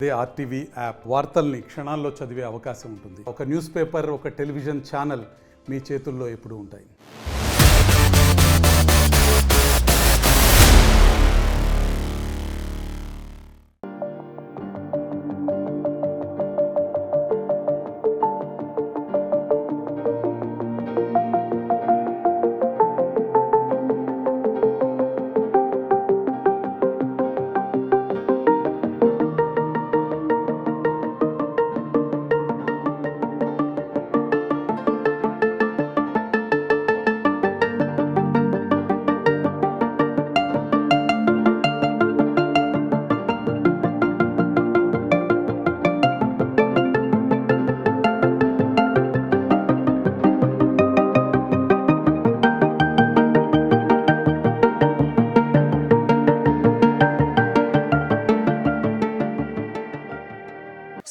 అదే RTV app వార్తల్ని క్షణాల్లో చదివే అవకాశం ఉంటుంది. ఒక న్యూస్ పేపర్, ఒక టెలివిజన్ ఛానల్ మీ చేతుల్లో ఎప్పుడూ ఉంటాయి.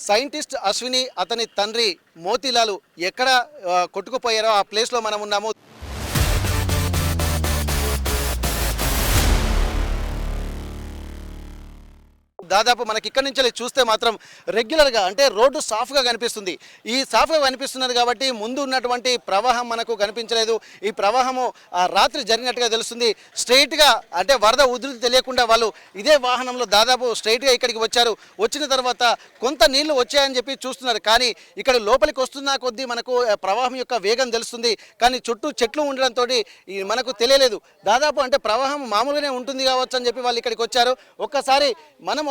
సైంటిస్ట్ అశ్విని అతని తండ్రి మోతీలాల్ ఎక్కడ కొట్టుకుపోయారో ఆ ప్లేస్లో మనం ఉన్నాము. దాదాపు మనకి ఇక్కడి నుంచి చూస్తే మాత్రం రెగ్యులర్గా అంటే రోడ్డు సాఫ్గా కనిపిస్తుంది. ఈ సాఫ్గా కనిపిస్తున్నది కాబట్టి ముందు ఉన్నటువంటి ప్రవాహం మనకు కనిపించలేదు. ఈ ప్రవాహము రాత్రి జరిగినట్టుగా తెలుస్తుంది. స్ట్రైట్గా అంటే వరద ఉధృతి తెలియకుండా వాళ్ళు ఇదే వాహనంలో దాదాపు స్ట్రైట్గా ఇక్కడికి వచ్చారు. వచ్చిన తర్వాత కొంత నీళ్లు వచ్చాయని చెప్పి చూస్తున్నారు. కానీ ఇక్కడ లోపలికి వస్తున్న కొద్దీ మనకు ప్రవాహం యొక్క వేగం తెలుస్తుంది. కానీ చుట్టూ చెట్లు ఉండడంతో మనకు తెలియలేదు. దాదాపు అంటే ప్రవాహం మామూలుగానే ఉంటుంది కావచ్చు అని చెప్పి వాళ్ళు ఇక్కడికి వచ్చారు.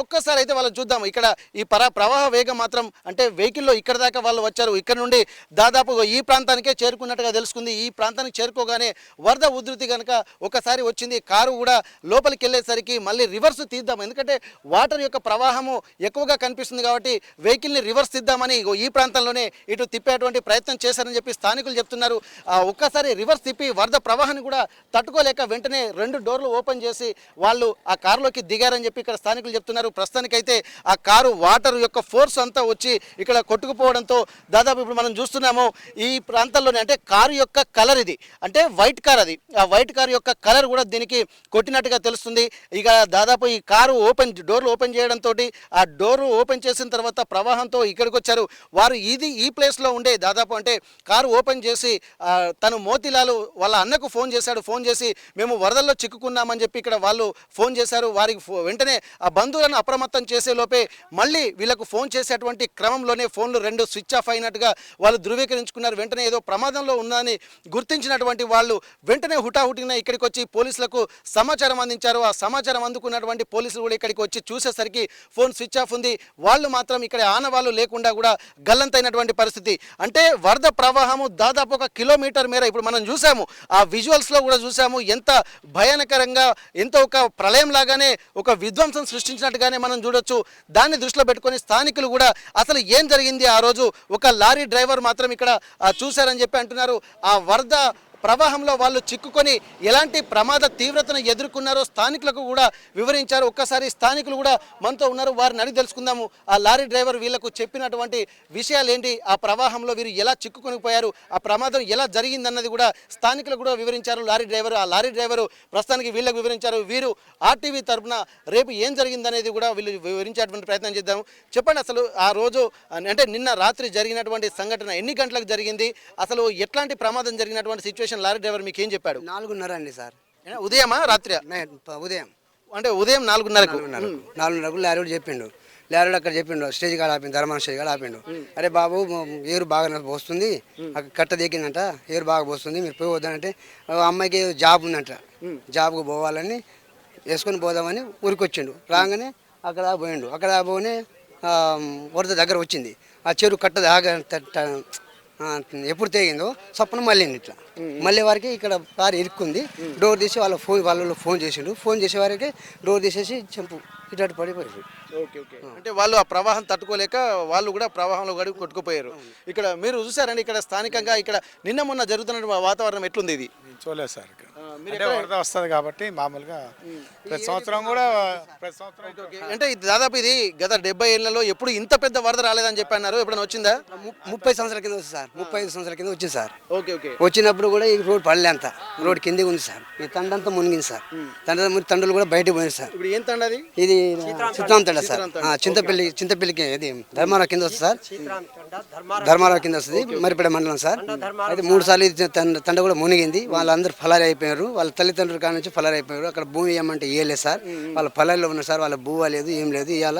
ఒక్కసారి అయితే వాళ్ళు చూద్దాం. ఇక్కడ ఈ ప్రవాహ వేగం మాత్రం అంటే వెహికల్లో ఇక్కడ దాకా వాళ్ళు వచ్చారు. ఇక్కడ నుండి దాదాపు ఈ ప్రాంతానికే చేరుకున్నట్టుగా తెలుసుకుంది. ఈ ప్రాంతానికి చేరుకోగానే వరద ఉధృతి కనుక ఒకసారి వచ్చింది. కారు కూడా లోపలికి వెళ్ళేసరికి మళ్ళీ రివర్స్ తీద్దాం, ఎందుకంటే వాటర్ యొక్క ప్రవాహము ఎక్కువగా కనిపిస్తుంది కాబట్టి వెహికల్ని రివర్స్ తీద్దామని ఈ ప్రాంతంలోనే ఇటు తిప్పేటువంటి ప్రయత్నం చేశారని చెప్పి స్థానికులు చెప్తున్నారు. ఒక్కసారి రివర్స్ తిప్పి వరద ప్రవాహాన్ని కూడా తట్టుకోలేక వెంటనే 2 డోర్లు ఓపెన్ చేసి వాళ్ళు ఆ కారులోకి దిగారని చెప్పి ఇక్కడ స్థానికులు చెప్తున్నారు. ప్రస్తుతానికైతే ఆ కారు వాటర్ యొక్క ఫోర్స్ అంతా వచ్చి ఇక్కడ కొట్టుకుపోవడంతో దాదాపు ఇప్పుడు మనం చూస్తున్నాము ఈ ప్రాంతంలోనే అంటే కారు యొక్క కలర్ ఇది అంటే వైట్ కార్, అది ఆ వైట్ కార్ యొక్క కలర్ కూడా దీనికి కొట్టినట్టుగా తెలుస్తుంది. ఇక దాదాపు ఈ కారు డోర్లు ఓపెన్ చేయడంతో ఆ డోరు ఓపెన్ చేసిన తర్వాత ప్రవాహంతో ఇక్కడికి వచ్చారు వారు. ఈ ప్లేస్లో ఉండే దాదాపు అంటే కారు ఓపెన్ చేసి తను మోతీలాల్ వాళ్ళ అన్నకు ఫోన్ చేశాడు. ఫోన్ చేసి మేము వరదల్లో చిక్కుకున్నామని చెప్పి ఇక్కడ వాళ్ళు ఫోన్ చేశారు. వారికి వెంటనే ఆ బంధువులను అప్రమత్తం చేసే లోపే మళ్ళీ వీళ్ళకు ఫోన్ చేసేటువంటి క్రమంలోనే ఫోన్లు 2 స్విచ్ ఆఫ్ అయినట్టుగా వాళ్ళు ధృవీకరించుకున్నారు. వెంటనే ఏదో ప్రమాదంలో ఉందని గుర్తించినటువంటి వాళ్ళు వెంటనే హుటాహుటిన ఇక్కడికి వచ్చి పోలీసులకు సమాచారం అందించారు. ఆ సమాచారం అందుకున్నటువంటి పోలీసులు కూడా ఇక్కడికి వచ్చి చూసేసరికి ఫోన్ స్విచ్ ఆఫ్ ఉంది. వాళ్ళు మాత్రం ఇక్కడ ఆనవాళ్ళు లేకుండా కూడా గల్లంతైనటువంటి పరిస్థితి. అంటే వరద ప్రవాహము దాదాపు 1 కిలోమీటర్ మేర ఇప్పుడు మనం చూసాము. ఆ విజువల్స్లో కూడా చూసాము ఎంత భయానకరంగా, ఎంతో ఒక ప్రళయం లాగానే ఒక విధ్వంసం సృష్టించినట్టుగానే మనం చూడొచ్చు. దాన్ని దృష్టిలో పెట్టుకొని స్థానికులు కూడా అసలు ఏం జరిగింది ఆ రోజు, ఒక లారీ డ్రైవర్ మాత్రం ఇక్కడ చూశారని చెప్పి అంటున్నారు. ఆ వరద ప్రవాహంలో వాళ్ళు చిక్కుకొని ఎలాంటి ప్రమాద తీవ్రతను ఎదుర్కొన్నారో స్థానికులకు కూడా వివరించారు. ఒక్కసారి స్థానికులు కూడా మనతో ఉన్నారు, వారిని అడిగి తెలుసుకుందాము. ఆ లారీ డ్రైవర్ వీళ్ళకు చెప్పినటువంటి విషయాలు ఏంటి, ఆ ప్రవాహంలో వీరు ఎలా చిక్కుకొని పోయారు, ఆ ప్రమాదం ఎలా జరిగిందన్నది కూడా స్థానికులు కూడా వివరించారు. ఆ లారీ డ్రైవరు ప్రస్తుతానికి వీళ్ళకు వివరించారు. వీరు ఆర్టీవీ తరఫున రేపు ఏం జరిగిందనేది కూడా వీళ్ళు వివరించేటువంటి ప్రయత్నం చేద్దాము. చెప్పండి, అసలు ఆ రోజు అంటే నిన్న రాత్రి జరిగినటువంటి సంఘటన ఎన్ని గంటలకు జరిగింది, అసలు ఎట్లాంటి ప్రమాదం జరిగినటువంటి సిచ్యువేషన్ లారీ డ్రైవర్ మీకు ఏం చెప్పాడు? 4:30 అండి సార్. ఉదయమా రాత్రి? ఉదయం అంటే ఉదయం 4:30కు లారీ చెప్పిండు. లారీ అక్కడ చెప్పిండు, స్టేజ్ కాడ ఆపిండు, ధర్మాన స్టేజ్ కాడ ఆపిండు. అరే బాబు ఏరు బాగా పోస్తుంది, అక్కడ కట్ట దిగిందంట, ఏరు బాగా పోస్తుంది, మీరు పోయి వద్దానంటే అమ్మాయికి జాబ్ ఉందంట, జాబ్కు పోవాలని వేసుకొని పోదామని ఊరికొచ్చిండు. రాగానే అక్కడ పోయిండు. అక్కడ పోనే వరద దగ్గర వచ్చింది. ఆ చెరువు కట్ట ఎప్పుడు తెగిందో సప్పన మళ్ళీ ఇట్లా మళ్ళీ వారికి ఇక్కడ కారు ఇరుక్కుంది. డోర్ తీసి వాళ్ళు ఫోన్ చేసిండు. ఫోన్ చేసే వారికి డోర్ తీసేసి చెంపు ఇటు పడిపోయారు. అంటే వాళ్ళు ఆ ప్రవాహం తట్టుకోలేక వాళ్ళు కూడా ప్రవాహంలో గడిపి కొట్టుకుపోయారు. ఇక్కడ మీరు చూసారండి, ఇక్కడ స్థానికంగా ఇక్కడ నిన్న మొన్న జరుగుతున్న వాతావరణం ఎట్లుంది? ఇది చూడలేదు సార్. వరద వస్తుంది కాబట్టి మామూలుగా ప్రతి సంవత్సరం కూడా అంటే దాదాపు ఇది గత 70 ఏళ్లలో ఎప్పుడు ఇంత పెద్ద వరద రాలేదని చెప్పి అన్నారు. ఎప్పుడైనా వచ్చిందా? 30 సంవత్సరాల కింద వచ్చింది సార్. 35 సంవత్సరాల కింద వచ్చింది సార్. ఓకే. వచ్చినప్పుడు కూడా ఈ రోడ్ పడలే, అంత రోడ్ కింద ఉంది సార్. ఈ తండంతా మునిగింది సార్. తండ్రులు కూడా బయటకు పోయింది సార్. ఇప్పుడు ఏం తండ? అది ఇది చిత్తాం తండ తండ సార్. చింతపల్లికి ఇది ధర్మారావు కింద వస్తుంది సార్. ధర్మారావు కింద వస్తుంది మరిపేట మండలం సార్. అయితే 3 సార్లు ఇది తండ కూడా మునిగింది. వాళ్ళందరూ ఫలాలు అయిపోయారు. వాళ్ళ తల్లిదండ్రుల కాడ నుంచి ఫలాలు అయిపోయారు. అక్కడ భూమి ఏమంటే ఇవ్వలేదు సార్. వాళ్ళ ఫలాల్లో ఉన్నారు సార్. వాళ్ళ భూ లేదు, ఏం లేదు. ఇవాళ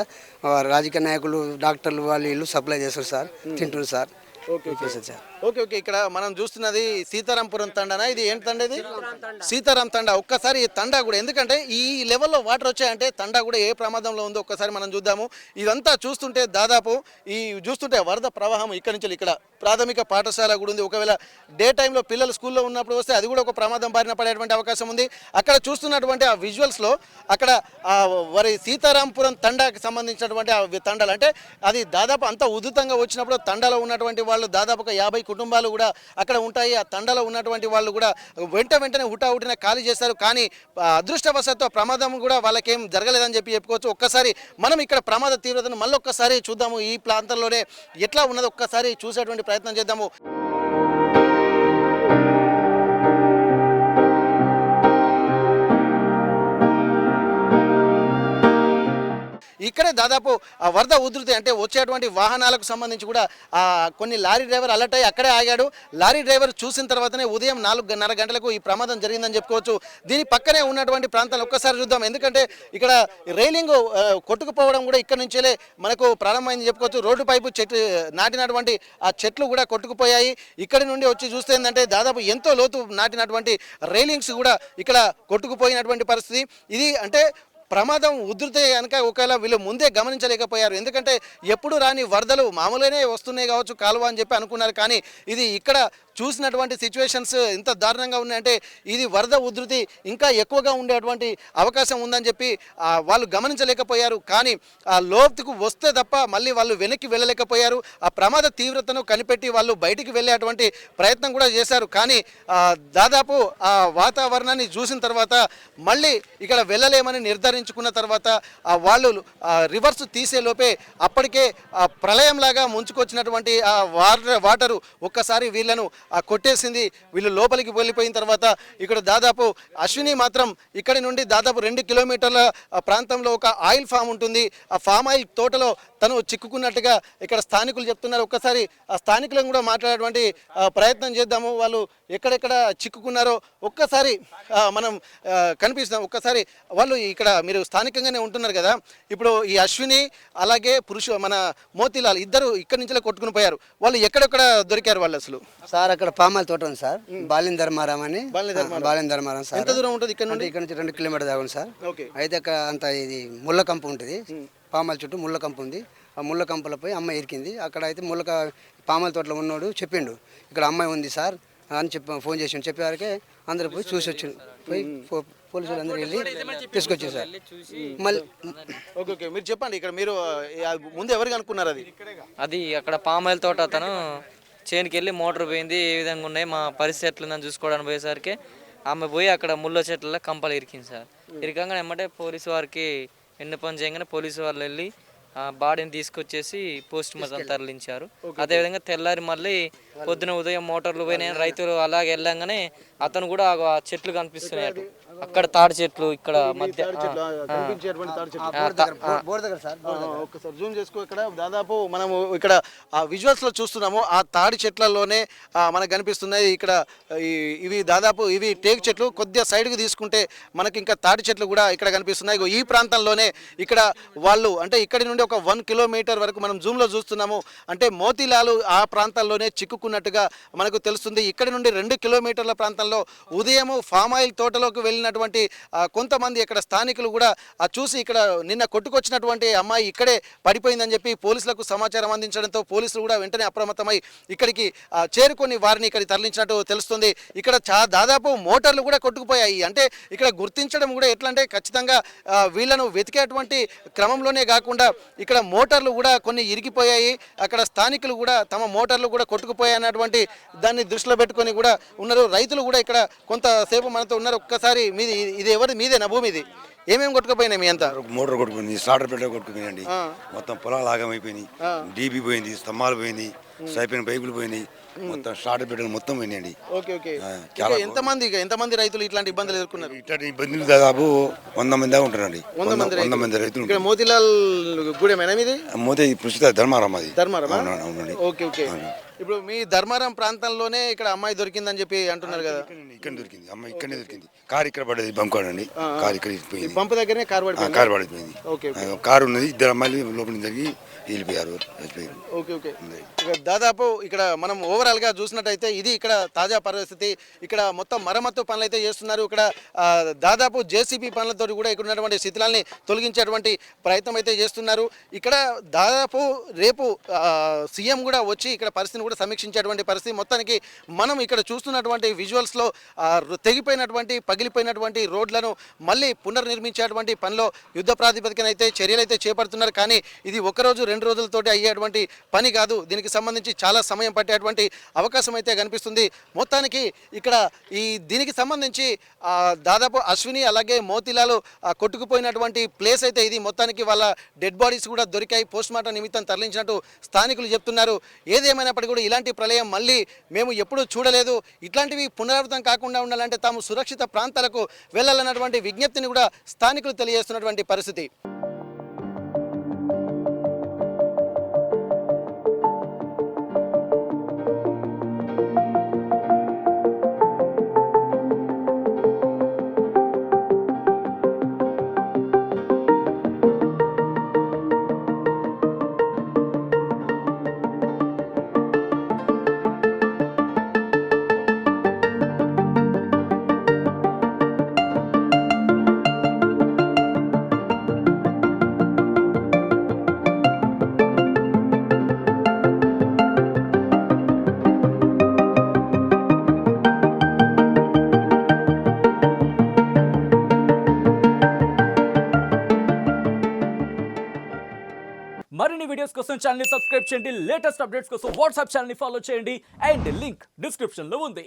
రాజకీయ నాయకులు, డాక్టర్లు వాళ్ళు వీళ్ళు సప్లై చేస్తారు సార్, తింటున్నారు సార్. Okay okay. ఇక్కడ మనం చూస్తున్నది సీతారాంపురం తండనా? ఇది ఏంటి తండ? ఇది సీతారాం తండ. ఒక్కసారి ఈ తండా కూడా, ఎందుకంటే ఈ లెవెల్లో వాటర్ వచ్చాయంటే తండా కూడా ఏ ప్రమాదంలో ఉందో ఒక్కసారి మనం చూద్దాము. ఇదంతా చూస్తుంటే దాదాపు చూస్తుంటే వరద ప్రవాహం ఇక్కడి నుంచి ఇక్కడ ప్రాథమిక పాఠశాల కూడా ఉంది. ఒకవేళ డే టైంలో పిల్లలు స్కూల్లో ఉన్నప్పుడు వస్తే అది కూడా ఒక ప్రమాదం బారిన పడేటువంటి అవకాశం ఉంది. అక్కడ చూస్తున్నటువంటి ఆ విజువల్స్లో అక్కడ వారి సీతారాంపురం తండాకి సంబంధించినటువంటి ఆ తండాలు, అంటే అది దాదాపు అంత ఉధృతంగా వచ్చినప్పుడు తండాలో ఉన్నటువంటి వాళ్ళు దాదాపుగా 50 కుటుంబాలు కూడా అక్కడ ఉంటాయి. ఆ తండాలో ఉన్నటువంటి వాళ్ళు కూడా వెంటనే హుటాహుటిన ఖాళీ చేస్తారు. కానీ అదృష్టవశాత్తు ప్రమాదం కూడా వాళ్ళకేం జరగలేదని చెప్పుకోవచ్చు. ఒక్కసారి మనం ఇక్కడ ప్రమాద తీవ్రతను మళ్ళీ ఒక్కసారి చూద్దాము. ఈ ప్రాంతంలోనే ఎట్లా ఉన్నదో ఒక్కసారి చూసేటువంటి ప్రయత్నం చేద్దాము. ఇక్కడే దాదాపు ఆ వరద ఉధృతి, అంటే వచ్చేటువంటి వాహనాలకు సంబంధించి కూడా కొన్ని లారీ డ్రైవర్ అలర్ట్ అయ్యి అక్కడే ఆగాడు. లారీ డ్రైవర్ చూసిన తర్వాతనే ఉదయం 4:30 గంటలకు ఈ ప్రమాదం జరిగిందని చెప్పుకోవచ్చు. దీని పక్కనే ఉన్నటువంటి ప్రాంతాలు ఒక్కసారి చూద్దాం. ఎందుకంటే ఇక్కడ రైలింగ్ కొట్టుకుపోవడం కూడా ఇక్కడ నుంచే మనకు ప్రారంభమైంది చెప్పుకోవచ్చు. రోడ్డు పైపు చెట్టు నాటినటువంటి ఆ చెట్లు కూడా కొట్టుకుపోయాయి. ఇక్కడి నుండి వచ్చి చూస్తే ఏంటంటే దాదాపు ఎంతో లోతు నాటినటువంటి రైలింగ్స్ కూడా ఇక్కడ కొట్టుకుపోయినటువంటి పరిస్థితి. ఇది అంటే ప్రమాదం ఉధృతే కనుక ఒకవేళ వీళ్ళు ముందే గమనించలేకపోయారు. ఎందుకంటే ఎప్పుడు రాని వరదలు మామూలుగానే వస్తున్నాయి కావచ్చు కాలువ అని చెప్పి అనుకున్నారు. కానీ ఇది ఇక్కడ చూసినటువంటి సిచ్యువేషన్స్ ఇంత దారుణంగా ఉన్నాయంటే ఇది వరద ఉధృతి ఇంకా ఎక్కువగా ఉండేటువంటి అవకాశం ఉందని చెప్పి వాళ్ళు గమనించలేకపోయారు. కానీ ఆ లోతుకు వస్తే తప్ప మళ్ళీ వాళ్ళు వెనక్కి వెళ్ళలేకపోయారు. ఆ ప్రమాద తీవ్రతను కనిపెట్టి వాళ్ళు బయటికి వెళ్ళేటువంటి ప్రయత్నం కూడా చేశారు. కానీ దాదాపు ఆ వాతావరణాన్ని చూసిన తర్వాత మళ్ళీ ఇక్కడ వెళ్ళలేమని నిర్ధారించుకున్న తర్వాత వాళ్ళు రివర్స్ తీసే లోపే అప్పటికే ప్రళయంలాగా ముంచుకొచ్చినటువంటి ఆ వాటరు ఒక్కసారి వీళ్ళను కొట్టేసింది. వీళ్ళు లోపలికి వెళ్ళిపోయిన తర్వాత ఇక్కడ దాదాపు అశ్విని మాత్రం ఇక్కడి నుండి దాదాపు 2 కిలోమీటర్ల ప్రాంతంలో ఒక ఆయిల్ ఫామ్ ఉంటుంది. ఆ ఫామ్ ఆయిల్ తోటలో తను చిక్కుకున్నట్టుగా ఇక్కడ స్థానికులు చెప్తున్నారు. ఒక్కసారి ఆ స్థానికులను కూడా మాట్లాడేటువంటి ప్రయత్నం చేద్దాము. వాళ్ళు ఎక్కడెక్కడ చిక్కుకున్నారో ఒక్కసారి మనం కనిపిస్తాం. ఒక్కసారి వాళ్ళు ఇక్కడ మీరు స్థానికంగానే ఉంటున్నారు కదా, ఇప్పుడు ఈ అశ్విని అలాగే మన మోతీలాల్ ఇద్దరు ఇక్కడి నుంచే కొట్టుకుని పోయారు. వాళ్ళు ఎక్కడెక్కడ దొరికారు వాళ్ళు అసలు? సార్ అక్కడ పామాయిల్ తోట ఉంది సార్, బాలిన్ ధర్మారం అని. బాలిన్ ధర్మారం సార్. ఎంత దూరం ఉంటుంది ఇక్కడ నుండి? ఇక్కడ నుంచి 2 కిలోమీటర్ దాకా ఉంది సార్. అయితే అక్కడ అంత ఇది ముళ్ళ కంపు ఉంటుంది. పామాయిల్ చుట్టూ ముళ్ళ కంపు ఉంది. ఆ ముళ్ళ కంపులపై అమ్మాయి ఇరికింది. అక్కడ అయితే పామాయిల్ తోటలో ఉన్నాడు చెప్పిండు, ఇక్కడ అమ్మాయి ఉంది సార్ అని ఫోన్ చేసి చెప్పేవారికే అందరూ పోయి చూసి వచ్చి పోయి పోలీసులు అందరూ వెళ్ళి తీసుకొచ్చారు సార్. మళ్ళీ ఓకే మీరు చెప్పండి, ఇక్కడ మీరు ముందు ఎవరికి అనుకున్నారు? అది అక్కడ పామాయిల్ తోట అతను చేనుకి వెళ్ళి మోటార్ పోయింది, ఏ విధంగా ఉన్నాయి మా పరిస్థితి ఎట్లుందని చూసుకోవడానికి పోయేసరికి ఆమె పోయి అక్కడ ముళ్ళ చెట్లలో కంపలు ఇరికింది సార్. ఇరకంగానే ఏమంటే పోలీసు వారికి విన్నపం చేయగానే పోలీసు వాళ్ళు వెళ్ళి బాడీని తీసుకొచ్చేసి పోస్ట్ మార్టం తరలించారు. అదేవిధంగా తెల్లారి మళ్ళీ పొద్దున ఉదయం మోటార్లు పోయినాయి, రైతులు అలాగే వెళ్ళంగానే అతను కూడా ఆ చెట్లు కనిపిస్తున్నాయి. అక్కడ తాడి చెట్లు ఇక్కడ మధ్య ఒక్కసారి జూమ్ చేసుకో. ఇక్కడ దాదాపు మనము ఇక్కడ ఆ విజువల్స్ లో చూస్తున్నాము, ఆ తాడి చెట్లలోనే మనకు కనిపిస్తున్నాయి. ఇక్కడ ఇవి దాదాపు ఇవి టేక్ చెట్లు. కొద్దిగా సైడ్ కి తీసుకుంటే మనకి ఇంకా తాడి చెట్లు కూడా ఇక్కడ కనిపిస్తున్నాయి. ఈ ప్రాంతంలోనే ఇక్కడ వాళ్ళు అంటే ఇక్కడి నుండి ఒక 1 కిలోమీటర్ వరకు మనం జూమ్ లో చూస్తున్నాము. అంటే మోతీలాలు ఆ ప్రాంతాల్లోనే చిక్కుకున్నట్టుగా మనకు తెలుస్తుంది. ఇక్కడి నుండి 2 కిలోమీటర్ల ప్రాంతంలో ఉదయం ఫామ్ ఆయిల్ తోటలోకి వెళ్ళినటువంటి కొంతమంది ఇక్కడ స్థానికులు కూడా చూసి ఇక్కడ నిన్న కొట్టుకొచ్చినటువంటి అమ్మాయి ఇక్కడే పడిపోయిందని చెప్పి పోలీసులకు సమాచారం అందించడంతో పోలీసులు కూడా వెంటనే అప్రమత్తమై ఇక్కడికి చేరుకొని వారిని ఇక్కడికి తరలించినట్టు తెలుస్తుంది. ఇక్కడ దాదాపు మోటార్లు కూడా కొట్టుకుపోయాయి. అంటే ఇక్కడ గుర్తించడం కూడా ఎట్లా అంటే ఖచ్చితంగా వీళ్ళను వెతికేటువంటి క్రమంలోనే కాకుండా ఇక్కడ మోటార్లు కూడా కొన్ని ఇరిగిపోయాయి. అక్కడ స్థానికులు కూడా తమ మోటార్లు కూడా కొట్టుకుపోయాయి అన్నటువంటి దాన్ని దృష్టిలో పెట్టుకొని కూడా ఉన్నారు. రైతులు కూడా ఇక్కడ కొంతసేపు మనతో ఉన్నారు. ఒక్కసారి మీది ఇది ఎవరి మీదేనా భూమి? ఇది ఏమేమి కొట్టుకుపోయినాయి? మీ అంతా మోటార్ కొట్టుకుంది, స్టార్టర్ పెట్ట కొట్టుకుపోయినండి. మొత్తం పొలాలు ఆగమైపోయినాయి, డీబీ పోయింది, స్తంభాలు పోయింది, సైపిన పైపులు పోయినాయి, మొత్తం స్టార్టర్ పెట్టిన మొత్తం పోయినాయండి. ఓకే ఓకే చాలా ఎంతమంది రైతులు ఇట్లాంటి ఇబ్బందులు ఎదుర్కొన్నారు? ఇట్లాంటి ఇబ్బందులు దాదాపు 100 మంది దాకా ఉంటారండి. 100 మంది రైతులు ఇక్కడ మోతిలాల్ గూడెమేనా మీది? మోతే ప్రస్తుత ధర్మారం అది. ధర్మారమా? అవునండి. ఓకే ఓకే ఇప్పుడు మీ ధర్మారం ప్రాంతంలోనే ఇక్కడ అమ్మాయి దొరికిందని చెప్పి అంటున్నారు కదా? ఇక్కడ దొరికింది అమ్మాయి, ఇక్కడనే దొరికింది. కారు ఇక్కడ పడేది, బంకాడండి. కారు ఇక్కడ ఈ పంపు దగ్గరనే కారు పడిపోయింది. కారు పడిపోయింది. ఓకే కారు ఉన్నది, 2 అమ్మాయిలు లోపల జరిగి వెళ్ళిపోయారు. ఓకే ఓకే ఇక దాదాపు ఇక్కడ మనం ఓవరాల్ గా చూసినట్టయితే ఇది ఇక్కడ తాజా పరిస్థితి. ఇక్కడ మొత్తం మరమ్మత్తు పనులు అయితే చేస్తున్నారు. ఇక్కడ దాదాపు జేసీబీ పనులతో కూడా ఇక్కడ ఉన్నటువంటి శిథిలాల్ని తొలగించేటువంటి ప్రయత్నం అయితే చేస్తున్నారు. ఇక్కడ దాదాపు రేపు సీఎం కూడా వచ్చి ఇక్కడ పరిస్థితిని కూడా సమీక్షించేటువంటి పరిస్థితి. మొత్తానికి మనం ఇక్కడ చూస్తున్నటువంటి విజువల్స్లో తెగిపోయినటువంటి పగిలిపోయినటువంటి రోడ్లను మళ్ళీ పునర్నిర్మించేటువంటి పనిలో యుద్ధ ప్రాతిపదికన అయితే చర్యలు అయితే చేపడుతున్నారు. కానీ ఇది ఒకరోజు 2 రోజులతోటి అయ్యేటువంటి పని కాదు. దీనికి సంబంధించి చాలా సమయం పట్టేటువంటి అవకాశం అయితే కనిపిస్తుంది. మొత్తానికి ఇక్కడ దీనికి సంబంధించి దాదాపు అశ్విని అలాగే మోతిలాలు కొట్టుకుపోయినటువంటి ప్లేస్ అయితే ఇది. మొత్తానికి వాళ్ళ డెడ్ బాడీస్ కూడా దొరికాయి, పోస్ట్మార్టం నిమిత్తం తరలించినట్టు స్థానికులు చెప్తున్నారు. ఏదేమైనప్పటికీ కూడా ఇలాంటి ప్రళయం మళ్ళీ మేము ఎప్పుడూ చూడలేదు. ఇట్లాంటివి పునరావృతం కాకుండా ఉండాలంటే తాము సురక్షిత ప్రాంతాలకు వెళ్ళాలన్నటువంటి విజ్ఞప్తిని కూడా స్థానికులు తెలియజేస్తున్నటువంటి పరిస్థితి. మరిన్ని వీడియోస్ కోసం ఛానల్ ని సబ్స్క్రైబ్ చేయండి. లేటెస్ట్ అప్డేట్స్ కోసం వాట్సాప్ ఛానల్ ని ఫాలో చేయండి. అండ్ లింక్ డిస్క్రిప్షన్ లో ఉంది.